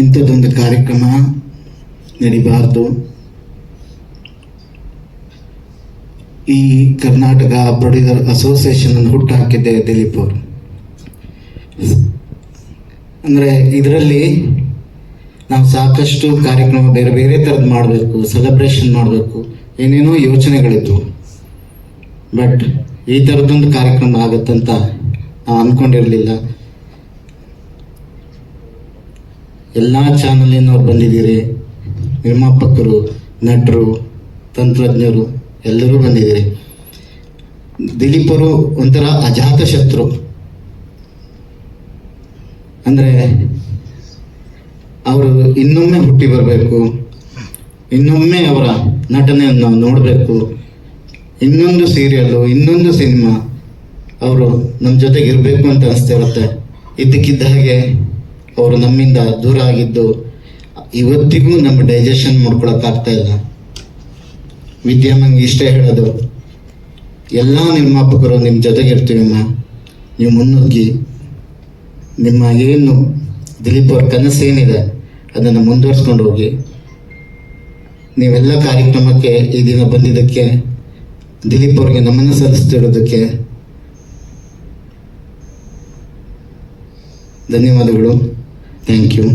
ಇಂಥದ್ದೊಂದು ಕಾರ್ಯಕ್ರಮ ನಡಿಬಾರ್ದು. ಈ ಕರ್ನಾಟಕ ಪ್ರೊಡ್ಯೂಸರ್ ಅಸೋಸಿಯೇಷನ್ ಅನ್ನು ಹುಟ್ಟು ಹಾಕಿದ್ದೆ ದಿಲೀಪ್ ಅವರು. ಅಂದರೆ ಇದರಲ್ಲಿ ನಾವು ಸಾಕಷ್ಟು ಕಾರ್ಯಕ್ರಮ ಬೇರೆ ಬೇರೆ ಥರದ್ದು ಮಾಡಬೇಕು, ಸೆಲೆಬ್ರೇಷನ್ ಮಾಡಬೇಕು, ಏನೇನೋ ಯೋಚನೆಗಳಿದ್ವು. ಬಟ್ ಈ ಥರದ್ದೊಂದು ಕಾರ್ಯಕ್ರಮ ಆಗುತ್ತಂತ ನಾವು ಅಂದ್ಕೊಂಡಿರಲಿಲ್ಲ. ಎಲ್ಲ ಚಾನಲಿನವ್ರು ಬಂದಿದ್ದೀರಿ, ನಿರ್ಮಾಪಕರು, ನಟರು, ತಂತ್ರಜ್ಞರು ಎಲ್ಲರೂ ಬಂದಿದ್ದೀರಿ. ದಿಲೀಪರು ಒಂಥರ ಅಜಾತ ಶತ್ರು. ಅಂದರೆ ಅವರು ಇನ್ನೊಮ್ಮೆ ಹುಟ್ಟಿ ಬರಬೇಕು, ಇನ್ನೊಮ್ಮೆ ಅವರ ನಟನೆಯನ್ನು ನಾವು ನೋಡಬೇಕು, ಇನ್ನೊಂದು ಸೀರಿಯಲ್ಲು, ಇನ್ನೊಂದು ಸಿನಿಮಾ ಅವರು ನಮ್ಮ ಜೊತೆಗೆ ಇರಬೇಕು ಅಂತ ಅನಿಸ್ತಾ ಇರುತ್ತೆ. ಇದ್ದಕ್ಕಿದ್ದ ಹಾಗೆ ಅವರು ನಮ್ಮಿಂದ ದೂರ ಆಗಿದ್ದು ಇವತ್ತಿಗೂ ನಮ್ಮ ಡೈಜೆಷನ್ ಮಾಡ್ಕೊಳಕ್ಕಾಗ್ತಾ ಇಲ್ಲ. ವಿದ್ಯಾಮಂಗೆ ಇಷ್ಟೇ ಹೇಳೋದು, ಎಲ್ಲ ನಿರ್ಮಾಪಕರು ನಿಮ್ಮ ಜೊತೆಗೆ ಇರ್ತೀವಮ್ಮ, ನೀವು ಮುನ್ನುಗ್ಗಿ ನಿಮ್ಮ ಏನು ದಿಲೀಪ್ ಅವ್ರ ಕನಸೇನಿದೆ ಅದನ್ನು ಮುಂದುವರ್ಸ್ಕೊಂಡು ಹೋಗಿ. ನೀವೆಲ್ಲ ಕಾರ್ಯಕ್ರಮಕ್ಕೆ ಈ ದಿನ ಬಂದಿದ್ದಕ್ಕೆ, ದಿಲೀಪ್ ಅವ್ರಿಗೆ ನಮನ ಸಲ್ಲಿಸ್ತಿರೋದಕ್ಕೆ ಧನ್ಯವಾದಗಳು. Thank you.